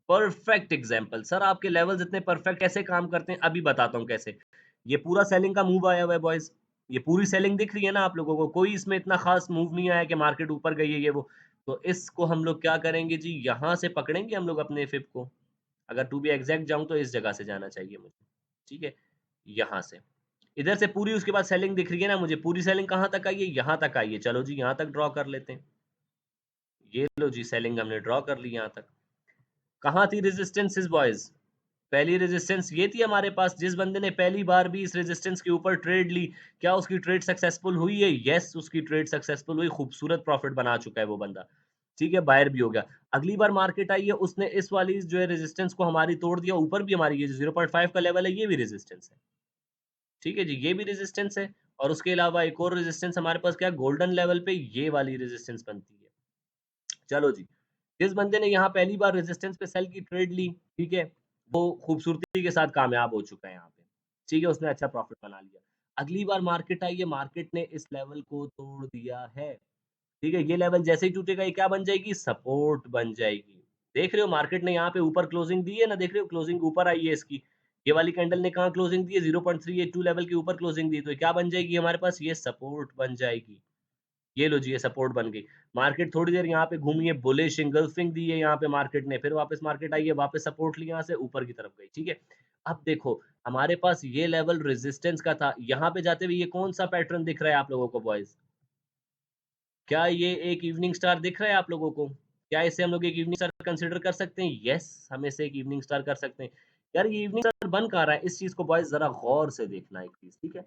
परफेक्ट एग्जांपल। सर आपके लेवल्स इतने परफेक्ट कैसे काम करते हैं, अभी बताता हूँ कैसे। ये पूरा सेलिंग का मूव आया हुआ है बॉयज, ये पूरी सेलिंग दिख रही है ना आप लोगों को, कोई इसमें इतना खास मूव नहीं आया कि मार्केट ऊपर गई है ये वो। तो इसको हम लोग क्या करेंगे जी, यहाँ से पकड़ेंगे हम लोग अपने फिब को। अगर टू बी एग्जैक्ट जाऊं तो इस जगह से जाना चाहिए मुझे। ठीक है, यहाँ से, इधर से पूरी उसके बाद सेलिंग दिख रही है ना मुझे, पूरी सेलिंग कहाँ तक आई है, यहाँ तक आई है। चलो जी, यहाँ तक ड्रॉ कर लेते हैं। ये लो जी, सेलिंग हमने ड्रॉ कर ली यहाँ तक। कहाँ थी रेजिस्टेंसेस बॉयज? पहली रेजिस्टेंस ये थी हमारे पास, जिस बंदे ने पहली बार भी इस रेजिस्टेंस के ऊपर ट्रेड ली, क्या उसकी ट्रेड सक्सेसफुल हुई है? यस, उसकी ट्रेड सक्सेसफुल हुई, खूबसूरत प्रॉफिट बना चुका है वो बंदा। ठीक है, बायर भी हो गया। अगली बार मार्केट आई है, उसने इस वाली जो है रेजिस्टेंस को हमारी तोड़ दिया, ऊपर भी हमारी ये 0.5 का लेवल है, ये भी रेजिस्टेंस है। ठीक है जी, ये भी रेजिस्टेंस है। और उसके अलावा एक और रेजिस्टेंस हमारे पास क्या, गोल्डन लेवल पे ये वाली रेजिस्टेंस बनती है। चलो जी, जिस बंदे ने यहाँ पहली बार रेजिस्टेंस पे सेल की ट्रेड ली, ठीक है, वो खूबसूरती के साथ कामयाब हो चुका है यहाँ पे। ठीक है, उसने अच्छा प्रॉफिट बना लिया। अगली बार मार्केट आई है, मार्केट ने इस लेवल को तोड़ दिया है। ठीक है, ये लेवल जैसे ही टूटेगा ये क्या बन जाएगी, सपोर्ट बन जाएगी। देख रहे हो मार्केट ने यहाँ पे ऊपर क्लोजिंग दी है ना, देख रहे हो क्लोजिंग ऊपर आई है इसकी। ये वाली कैंडल ने कहाँ क्लोजिंग दी है, 0.382 लेवल के ऊपर क्लोजिंग दी है, तो ये क्या बन जाएगी हमारे पास, ये सपोर्ट बन जाएगी। ये लो जी, ये सपोर्ट बन गई। मार्केट थोड़ी देर यहाँ पे घूमी है, बुलिश इंगल्फिंग दी है यहाँ पे मार्केट ने, फिर वापस मार्केट आई है, वापस सपोर्ट ली यहाँ से ऊपर की तरफ गई। ठीक है, अब देखो हमारे पास ये लेवल रेजिस्टेंस का था, यहाँ पे जाते हुए ये कौन सा पैटर्न दिख रहा है आप लोगों को बॉयज? क्या ये एक इवनिंग स्टार दिख रहा है आप लोगों को? क्या इसे हम लोग एक इवनिंग स्टार कंसिडर कर सकते हैं? यस, हम इसे एक इवनिंग स्टार कर सकते हैं। यार ये इवनिंग स्टार बन कहाँ रहा है? इस चीज़ को बॉयज़ ज़रा गौर से देखना एक चीज़, ठीक है?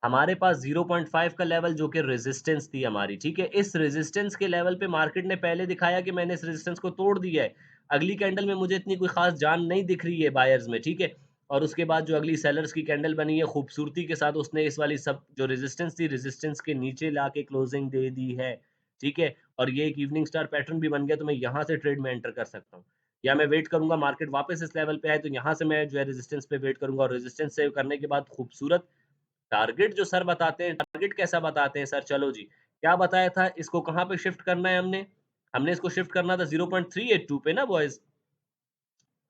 हमारे पास 0.5 का लेवल जो कि रेजिस्टेंस थी हमारी, ठीक है? इस रेजिस्टेंस के लेवल पे मार्केट ने पहले दिखाया कि मैंने इस रेजिस्टेंस को तोड़ दिया है। अगली कैंडल में मुझे इतनी कोई ख़ास जान नहीं दिख रही है बायर्स में, ठीक है? और उसके बाद जो अगली सेलर्स की कैंडल बनी है, खूबसूरती के साथ उसने इस वाली सब जो रेजिस्टेंस थी, रेजिस्टेंस के नीचे लाके क्लोजिंग दे दी है, ठीक है? और ये एक इवनिंग स्टार पैटर्न भी बन गया, तो मैं यहाँ से ट्रेड में एंटर कर सकता हूँ। या मैं वेट करूँगा मार्केट वापस इस लेवल पे आए, तो यहाँ से मैं जो है रेजिस्टेंस पे वेट करूँगा और रेजिस्टेंस सेव करने के बाद खूबसूरत टारगेट जो सर बताते हैं, टारगेट कैसा बताते हैं सर? चलो जी, क्या बताया था? इसको कहाँ पे शिफ्ट करना है हमने? हमने इसको शिफ्ट करना था 0.382 पे ना बॉयज़?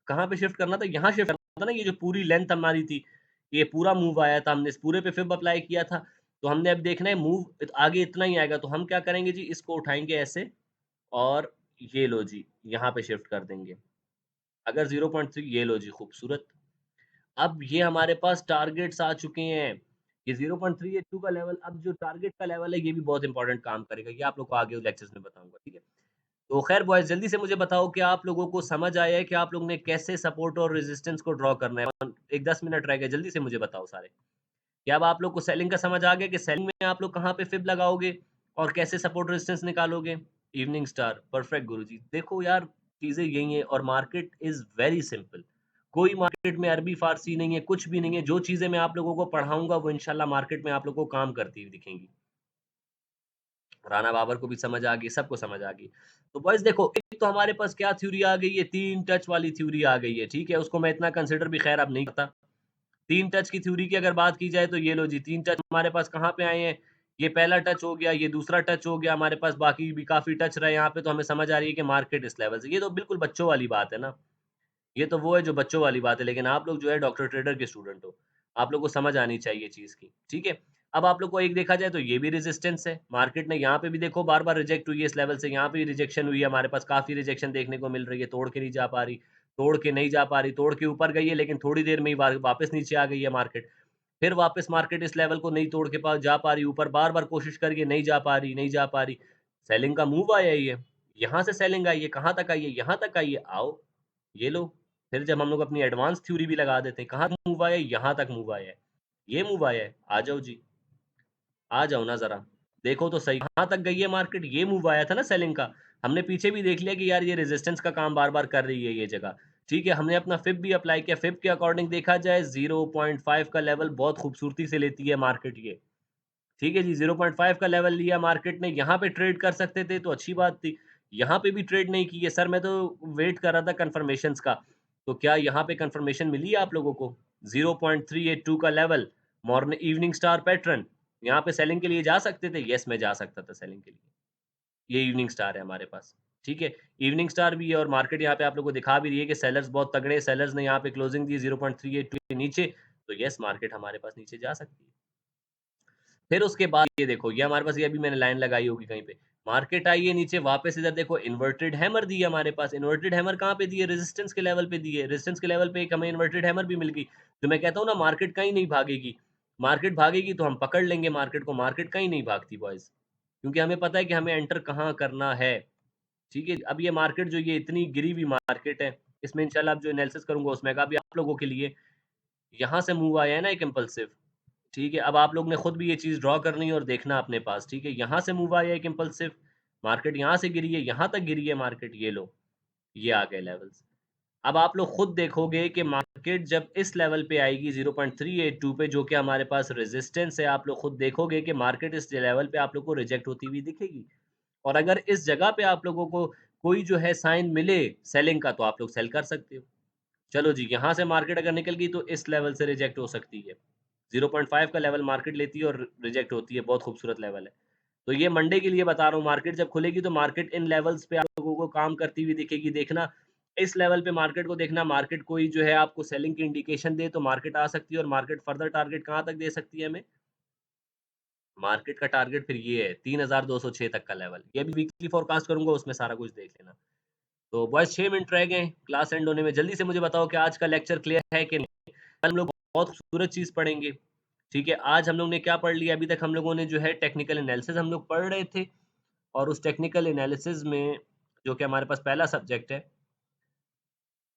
कहाँ पे शिफ्ट करना था? यहाँ शिफ्ट करना था ना, ये जो पूरी लेंथ हमारी थी, ये पूरा मूव आया था, हमने इस पूरे पे फिब अप्लाई किया था। तो हमने अब देखना है मूव आगे इतना ही आएगा, तो हम क्या करेंगे जी, इसको उठाएँगे ऐसे और ये लो जी, यहाँ पे शिफ्ट कर देंगे। अगर 0.3 ये लो जी, खूबसूरत। अब ये हमारे पास टारगेट्स आ चुके हैं। ये 0.382 का लेवल, अब जो टारगेट का लेवल है, ये भी बहुत इंपॉर्टेंट काम करेगा। ये आप लोग को आगे लेक्चर्स में बताऊँगा, ठीक है? तो ख़ैर बॉयज़, जल्दी से मुझे बताओ कि आप लोगों को समझ आया है कि आप लोग ने कैसे सपोर्ट और रेजिस्टेंस को ड्रॉ करना है? एक 10 मिनट रह गए, जल्दी से मुझे बताओ सारे। क्या अब आप लोग को सेलिंग का समझ आ गया कि सेलिंग में आप लोग कहाँ पे फ़िब लगाओगे और कैसे सपोर्ट रेजिस्टेंस निकालोगे? इवनिंग स्टार, परफेक्ट गुरुजी। देखो यार, चीज़ें यही हैं और मार्केट इज़ वेरी सिंपल। कोई मार्केट में अरबी फ़ारसी नहीं है, कुछ भी नहीं है। जो चीज़ें मैं आप लोगों को पढ़ाऊँगा वो इंशाल्लाह मार्केट में आप लोगों को काम करती हुई दिखेंगी। राना बाबर को भी समझ आ गई, सबको समझ आ गई। तो बॉयज़ देखो, एक तो हमारे पास क्या थ्योरी आ गई है, 3 टच वाली थ्योरी आ गई है, ठीक है? उसको मैं इतना कंसिडर भी ख़ैर अब नहीं करता। 3 टच की थ्योरी की अगर बात की जाए तो ये लो जी, 3 टच हमारे पास कहाँ पे आए हैं? ये पहला टच हो गया, ये दूसरा टच हो गया, हमारे पास बाकी भी काफ़ी टच रहे यहाँ पे, तो हमें समझ आ रही है कि मार्केट इस लेवल से, ये तो बिल्कुल बच्चों वाली बात है ना। ये तो वो है जो बच्चों वाली बात है, लेकिन आप लोग जो है डॉक्टर ट्रेडर के स्टूडेंट हो। आप लोग को समझ आनी चाहिए चीज़ की, ठीक है? अब आप लोग को एक देखा जाए तो ये भी रेजिस्टेंस है। मार्केट ने यहाँ पे भी देखो बार-बार रिजेक्ट हुई है इस लेवल से, यहाँ पे भी रिजेक्शन हुई है, हमारे पास काफ़ी रिजेक्शन देखने को मिल रही है, तोड़ के नहीं जा पा रही, तोड़ के नहीं जा पा रही, तोड़ के ऊपर गई है लेकिन थोड़ी देर में ही वापस नीचे आ गई है मार्केट। फिर वापस मार्केट इस लेवल को नहीं तोड़ के पा जा पा रही, ऊपर बार-बार कोशिश करी है, नहीं जा पा रही, नहीं जा पा रही। सेलिंग का मूव आया है ये, यहाँ से सेलिंग आई है, कहाँ तक आई है? यहाँ तक आई है, आओ, ये लो। फिर जब हम लोग अपनी एडवांस थ्योरी भी लगा देते हैं, कहाँ मूव आया है? यहाँ तक मूव आया है। ये मूव आया है, आ जाओ जी, आ जाओ ना ज़रा। देखो तो सही, कहाँ तक गई है मार्केट? ये मूव आया था ना सेलिंग का। हमने पीछे भी देख लिया कि यार ये रेजिस्टेंस का काम बार-बार कर रही है ये जगह। ठीक है, हमने अपना फिब भी अप्लाई किया, फिब के अकॉर्डिंग देखा जाए 0.5 का लेवल बहुत खूबसूरती से लेती है मार्केट ये। ठीक है जी, 0.5 का लेवल लिया मार्केट ने, यहाँ पे ट्रेड कर सकते थे तो अच्छी बात थी। यहाँ पे भी ट्रेड नहीं की है। सर मैं तो वेट कर रहा था कन्फर्मेशंस का। तो क्या यहाँ पे कन्फर्मेशन मिली है आप लोगों को? 0.382 का लेवल, इवनिंग स्टार पैटर्न, यहाँ पे सेलिंग के लिए जा सकते थे? यस, मैं जा सकता था सेलिंग के लिए। ये इवनिंग स्टार है हमारे पास, ठीक है? इवनिंग स्टार भी है और मार्केट यहाँ पे आप लोगों को दिखा भी रही है कि सेलर्स बहुत तगड़े हैं, सेलर्स ने यहाँ पे क्लोजिंग दी 0.382 के नीचे, तो यस मार्केट हमारे पास नीचे जा सकती है। फिर उसके बाद ये देखो, ये हमारे पास, ये अभी मैंने लाइन लगाई होगी कहीं पे। मार्केट आई है नीचे, वापस इधर देखो इन्वर्टेड हैमर दी है हमारे पास। इन्वर्टेड हैमर कहाँ पे दी है? रेजिस्टेंस के लेवल पे दी है। रेजिस्टेंस के लेवल पे एक हमें इन्वर्टेड हैमर भी मिल गई। तो मैं कहता हूँ ना, मार्केट कहीं नहीं भागेगी। मार्केट भागेगी तो हम पकड़ लेंगे मार्केट को, मार्केट कहीं नहीं भागती बॉयज़। क्योंकि हमें पता है कि हमें एंटर कहाँ करना है। ठीक है? अब ये मार्केट जो ये इतनी गिरी हुई मार्केट है, इसमें इंशाल्लाह अब जो एनालिसिस करूँगा उसमें का भी आप लोगों के लिए, यहाँ से मूव आया है ना एक इम्पल्सिव, ठीक है? अब आप लोग ने खुद भी ये चीज़ ड्रॉ करनी है और देखना अपने पास, ठीक है? यहाँ से मूव आया एक इम्पल्सिव, मार्केट यहाँ से गिरी है, यहाँ तक गिरी है मार्केट, ये लो, ये आ गए लेवल्स। अब आप लोग खुद देखोगे कि मार्केट जब इस लेवल पे आएगी 0.382 पे, जो कि हमारे पास रेजिस्टेंस है, आप लोग खुद देखोगे कि मार्केट इस लेवल पे आप लोग को रिजेक्ट होती हुई दिखेगी। और अगर इस जगह पे आप लोगों को कोई जो है साइन मिले सेलिंग का, तो आप लोग सेल कर सकते हो। चलो जी, यहाँ से मार्केट अगर निकल गई तो इस लेवल से रिजेक्ट हो सकती है। 0.5 का लेवल मार्केट लेती है और रिजेक्ट होती है, बहुत खूबसूरत लेवल है। तो ये मंडे के लिए बता रहा हूँ, मार्केट जब खुलेगी तो मार्केट इन लेवल्स पे आप लोगों को काम करती हुई दिखेगी। देखना, इस लेवल पे मार्केट को देखना, मार्केट कोई जो है आपको सेलिंग की इंडिकेशन दे तो मार्केट आ सकती है और मार्केट फर्दर टारगेट कहाँ तक दे सकती है हमें? मार्केट का टारगेट फिर ये है 3206 तक का लेवल। ये भी वीकली फोरकास्ट करूँगा, उसमें सारा कुछ देख लेना। तो बॉयज़ 6 मिनट रह गए क्लास एंड होने में। जल्दी से मुझे बताओ कि आज का लेक्चर क्लियर है कि नहीं? कल हम लोग बहुत खूबसूरत चीज़ पढ़ेंगे, ठीक है? आज हम लोग ने क्या पढ़ लिया? अभी तक हम लोगों ने जो है टेक्निकल एनालिसिस हम लोग पढ़ रहे थे और उस टेक्निकल एनालिसिस में जो कि हमारे पास पहला सब्जेक्ट है।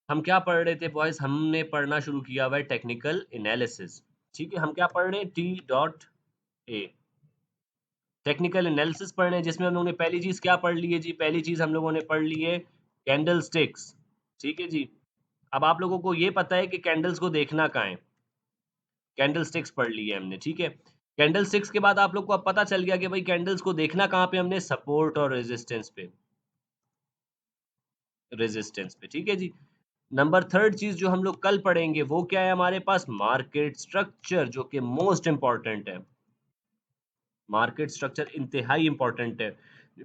हम क्या पढ़ रहे थे बॉयज़? हमने पढ़ना शुरू किया हुआ है टेक्निकल एनालिसिस, ठीक है? हम क्या पढ़ रहे हैं? T dot A, technical analysis पढ़ रहे हैं, जिसमें हम लोगों ने पहली चीज़ क्या पढ़ ली है जी? पहली चीज़ हम लोगों ने पढ़ ली है कैंडलस्टिक्स, ठीक है जी? अब आप लोगों को ये पता है कि कैंडल्स को देखना कहाँ है? कैंडलस्टिक्स पढ़ ली है हमने, ठीक है? कैंडलस्टिक्स के बाद आप लोग को अब पता चल गया कि भाई कैंडल्स को देखना कहाँ पे हमने? सपोर्ट और रेजिस्टेंस पे, ठीक है जी? नंबर 3 चीज़ जो हम लोग कल पढ़ेंगे वो क्या है हमारे पास? मार्केट स्ट्रक्चर, जो कि मोस्ट इम्पोर्टेंट है। मार्केट स्ट्रक्चर इंतहाई इम्पोर्टेंट है।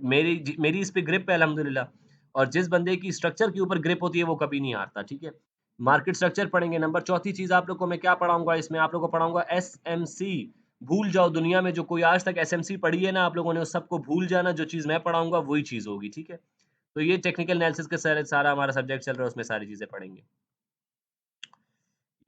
मेरी इस पे ग्रिप है अल्हम्दुलिल्लाह, और जिस बंदे की स्ट्रक्चर के ऊपर ग्रिप होती है वो कभी नहीं हारता, ठीक है? मार्केट स्ट्रक्चर पढ़ेंगे। नंबर चौथी चीज़ आप लोग को मैं क्या पढ़ाऊँगा इसमें? आप लोग को पढ़ाऊँगा एसएमसी। भूल जाओ, दुनिया में जो कोई आज तक एसएमसी पढ़ी है ना आप लोगों ने, उस सबको भूल जाना, जो चीज़ मैं पढ़ाऊँगा वही चीज़ होगी, ठीक है? तो ये टेक्निकल एनालिसिस के सारा हमारा सब्जेक्ट चल रहा है, उसमें सारी चीज़ें पढ़ेंगे।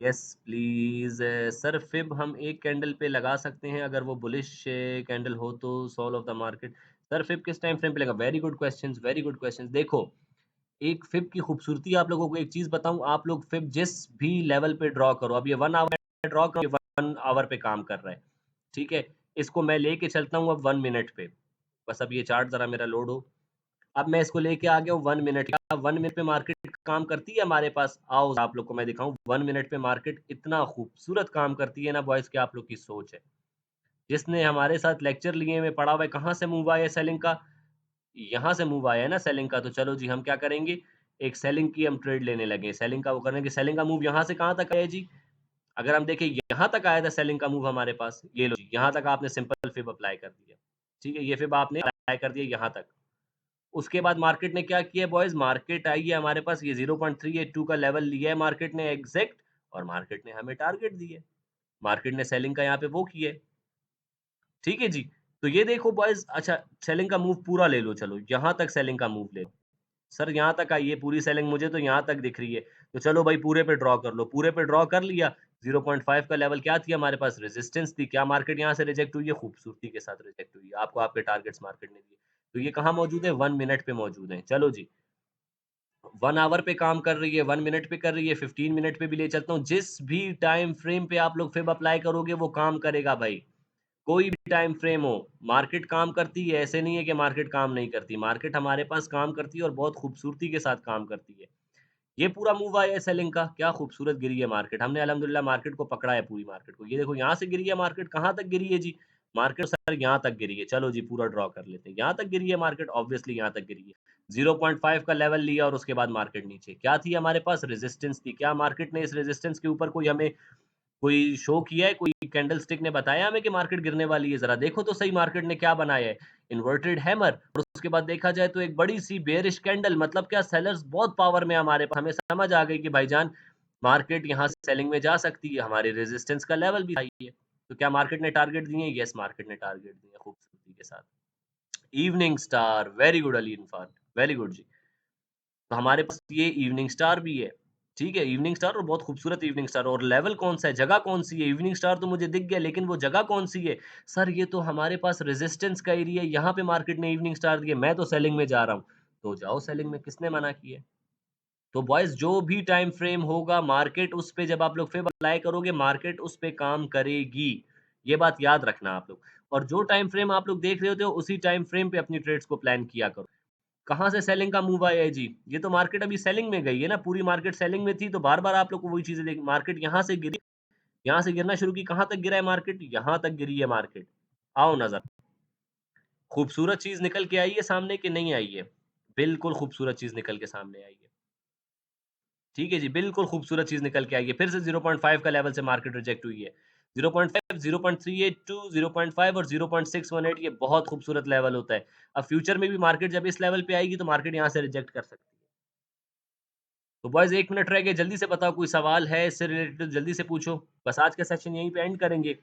यस प्लीज़ सर, फिब हम एक कैंडल पे लगा सकते हैं अगर वो बुलिश कैंडल हो तो soul of the market. Sir fib किस टाइम फ्रेम पे लगा? Very good questions, very good questions. देखो, एक फिब की खूबसूरती आप लोगों को एक चीज़ बताऊँ, आप लोग फिब जिस भी लेवल पे ड्रॉ करो, अब ये 1 आवर में ड्रॉ करो, ये 1 आवर पे काम कर रहा है, ठीक है? इसको मैं लेके चलता हूँ अब 1 मिनट पे। बस अब ये चार्ट ज़रा मेरा लोड हो। अब मैं इसको लेके आ गया हूँ 1 मिनट, क्या 1 मिनट पे मार्केट काम करती है हमारे पास? आओ आप लोग को मैं दिखाऊँ 1 मिनट पे मार्केट इतना खूबसूरत काम करती है ना बॉयज़, कि आप लोग की सोच है। जिसने हमारे साथ लेक्चर लिए हुए पढ़ा हुआ है, कहाँ से मूव आया है सेलिंग का? यहाँ से मूव आया है ना सेलिंग का, तो चलो जी हम क्या करेंगे, एक सेलिंग की हम ट्रेड लेने लगे। सेलिंग का वो करेंगे, सेलिंग का मूव यहाँ से कहाँ तक आया जी? अगर हम देखें यहाँ तक आया था सेलिंग का मूव हमारे पास, ये लो जी, यहाँ तक आपने सिंपल फिब अप्लाई कर दिया। ठीक है? ये फिब आपने अप्लाई कर दिया यहाँ तक। उसके बाद मार्केट ने क्या किया बॉयज़, मार्केट आई है हमारे पास, ये 0.382 का लेवल लिया है मार्केट ने एग्ज़ैक्ट, और मार्केट ने हमें टारगेट दिए। मार्केट ने सेलिंग का यहाँ पे वो किया है, ठीक है जी? तो ये देखो बॉयज़, अच्छा सेलिंग का मूव पूरा ले लो चलो, यहाँ तक सेलिंग का मूव ले लो। सर यहाँ तक आई है पूरी सेलिंग, मुझे तो यहाँ तक दिख रही है। तो चलो भाई पूरे पे ड्रॉ कर लो, पूरे पे ड्रॉ कर लिया, 0.5 का लेवल क्या थी हमारे पास? रेजिस्टेंस थी। क्या मार्केट यहाँ से रिजेक्ट हुई है? खूबसूरती के साथ रिजेक्ट हुई है। आपको आपके टारगेट्स मार्केट ने दिए। तो ये कहाँ मौजूद है? 1 मिनट पे मौजूद हैं। चलो जी। 1 आवर पे काम कर रही है, 1 मिनट पे कर रही है, 15 मिनट पे भी ले चलता हूँ। जिस भी टाइम फ्रेम पे आप लोग फिब अप्लाई करोगे वो काम करेगा भाई। कोई भी टाइम फ्रेम हो, मार्केट काम करती है, ऐसे नहीं है कि मार्केट काम नहीं करती। मार्केट हमारे पास काम करती है और बहुत खूबसूरती के साथ काम करती है। ये पूरा मूव आया है सेलिंग का, क्या खूबसूरत गिरी है मार्केट। हमने अल्हम्दुलिल्लाह मार्केट को पकड़ा है, पूरी मार्केट को। ये देखो यहाँ से गिरी है मार्केट, कहाँ तक गिरी है जी? मार्केट सर यहाँ तक गिरी है। चलो जी पूरा ड्रॉ कर लेते हैं। यहाँ तक गिरी है मार्केट, ऑब्वियसली यहाँ तक गिरी है। 0.5 का लेवल लिया और उसके बाद मार्केट नीचे। क्या थी हमारे पास? रेजिस्टेंस थी। क्या मार्केट ने इस रेजिस्टेंस के ऊपर कोई हमें कोई शो किया है, कोई कैंडलस्टिक ने बताया हमें कि मार्केट गिरने वाली है? ज़रा देखो तो सही मार्केट ने क्या बनाया है, इन्वर्टेड हैमर, और उसके बाद देखा जाए तो एक बड़ी-सी बेयरिश कैंडल, मतलब क्या सेलर्स बहुत पावर में है हमारे पास। हमें समझ आ गई कि भाईजान मार्केट यहाँ से सेलिंग में जा सकती है, हमारी रेजिस्टेंस का लेवल भी हाई है। तो क्या मार्केट ने टारगेट दिए हैं? यस, मार्केट ने टारगेट दिए हैं खूबसूरती के साथ। Evening star, very good Ali Irfan, very good ji. तो हमारे पास ये इवनिंग स्टार भी है, ठीक है? इवनिंग स्टार और बहुत खूबसूरत इवनिंग स्टार, और लेवल कौन-सा है, जगह कौन-सी है? इवनिंग स्टार तो मुझे दिख गया, लेकिन वो जगह कौन-सी है? सर ये तो हमारे पास रेजिस्टेंस का एरिया है, यहाँ पे मार्केट ने इवनिंग स्टार दिए, मैं तो सेलिंग में जा रहा हूँ। तो जाओ सेलिंग में, किसने मना किया है? तो बॉयज़ जो भी टाइम फ्रेम होगा मार्केट उस पे, जब आप लोग फिर अप्लाई करोगे मार्केट उस पे काम करेगी। ये बात याद रखना आप लोग। और जो टाइम फ्रेम आप लोग देख रहे होते हो उसी टाइम फ्रेम पे अपनी ट्रेड्स को प्लान किया करो। कहाँ से सेलिंग का मूव आया है जी? ये तो मार्केट अभी सेलिंग में गई है ना, पूरी मार्केट सेलिंग में थी, तो बार-बार आप लोग को वही चीज़ें देख, मार्केट यहाँ से गिरी, यहाँ से गिरना शुरू की, कहाँ तक गिरा है मार्केट? यहाँ तक गिरी है मार्केट। आओ नज़र, खूबसूरत चीज़ निकल के आई है सामने कि नहीं आई है? बिल्कुल खूबसूरत चीज़ निकल के सामने आई है। ठीक है जी, बिल्कुल खूबसूरत चीज़ निकल के आई है। फिर से 0.5 का लेवल से मार्केट रिजेक्ट हुई है। 0.5, 0.382, 0.5 और 0.618, ये बहुत खूबसूरत लेवल होता है। अब फ्यूचर में भी मार्केट जब इस लेवल पे आएगी तो मार्केट यहाँ से रिजेक्ट कर सकती है। तो बॉयज़ 1 मिनट रह गया, जल्दी से बताओ कोई सवाल है इससे रिलेटेड, जल्दी से पूछो। बस आज का सेशन यहीं पे एंड करेंगे,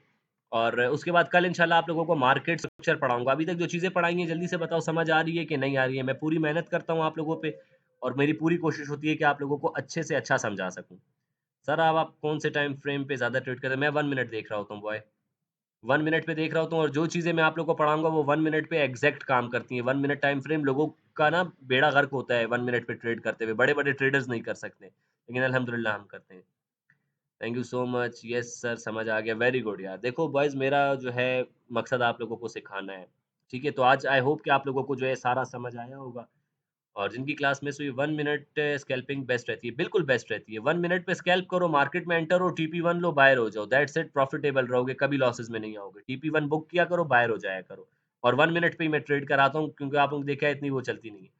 और उसके बाद कल इंशाल्लाह आप लोगों को मार्केट स्ट्रक्चर पढ़ाऊँगा। अभी तक जो चीज़ें पढ़ाई हैं जल्दी से बताओ, समझ आ रही है कि नहीं आ रही है? मैं पूरी मेहनत करता हूँ आप लोगों पे, और मेरी पूरी कोशिश होती है कि आप लोगों को अच्छे से अच्छा समझा सकूँ। सर अब आप कौन से टाइम फ्रेम पे ज़्यादा ट्रेड करते हैं? मैं 1 मिनट देख रहा होता हूँ बॉय। 1 मिनट पे देख रहा होता हूँ, और जो चीज़ें मैं आप लोगों को पढ़ाऊँगा वो 1 मिनट पे एग्ज़ैक्ट काम करती हैं। 1 मिनट टाइम फ्रेम लोगों का ना बेड़ा गर्क होता है 1 मिनट पे ट्रेड करते हुए, बड़े-बड़े ट्रेडर्स नहीं कर सकते, लेकिन अल्हम्दुलिल्लाह हम करते हैं। Thank you so much, yes sir समझ आ गया, वेरी गुड यार। देखो बॉयज़ मेरा जो है मकसद आप लोगों को सिखाना है, ठीक है? तो आज आई होप कि आप लोगों को जो है सारा समझ आया होगा। और जिनकी क्लास मिस हुई 1 मिनट स्कैल्पिंग बेस्ट रहती है, बिल्कुल बेस्ट रहती है। 1 मिनट पे स्कैल्प करो, मार्केट में एंटर हो, टीपी 1 लो, बायर हो जाओ, दैट्स इट, प्रॉफिटेबल रहोगे, कभी लॉसेस में नहीं आओगे। टीपी 1 बुक किया करो, बायर हो जाया करो। और 1 मिनट पे ही मैं ट्रेड कराता हूँ क्योंकि आप लोगों ने देखा है इतनी वो चलती नहीं है।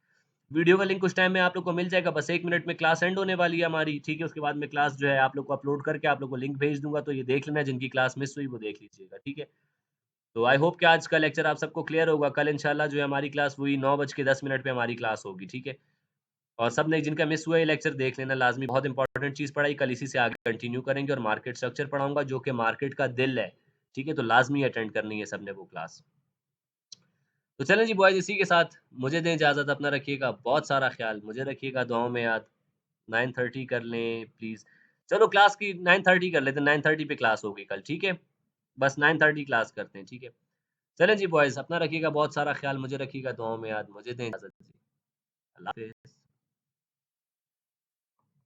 वीडियो का लिंक कुछ टाइम में आप लोग को मिल जाएगा, बस 1 मिनट में क्लास एंड होने वाली है हमारी, ठीक है? उसके बाद में क्लास जो है आप लोग को अपलोड करके आप लोग को लिंक भेज दूँगा, तो ये देख लेना, जिनकी क्लास मिस हुई वो देख लीजिएगा, ठीक है? तो आई होप कि आज का लेक्चर आप सबको क्लियर होगा। कल इंशाल्लाह जो है हमारी क्लास वही 9 बज के 10 मिनट पे हमारी क्लास होगी, ठीक है? और सबने जिनका मिस हुआ है ये लेक्चर देख लेना लाज़मी, बहुत इंपॉर्टेंट चीज़ पढ़ाई, कल इसी से आगे कंटिन्यू करेंगे और मार्केट स्ट्रक्चर पढ़ाऊँगा जो कि मार्केट का दिल है, ठीक है? तो लाज़मी अटेंड करनी है सबने वो क्लास। तो चलें जी बॉयज़, इसी के साथ मुझे दें इजाज़त, अपना रखिएगा बहुत सारा ख़्याल, मुझे रखिएगा दुआओं में याद। 9:30 कर लें प्लीज़। चलो क्लास की 9:30 कर लेते हैं, 9:30 पे क्लास होगी कल, ठीक है? बस 9:30 क्लास करते हैं, ठीक है? चलें जी बॉयज़, अपना रखिएगा बहुत सारा ख़्याल, मुझे रखिएगा दुआओं में याद, मुझे दें इजाज़त जी। अल्लाह हाफ़िज़।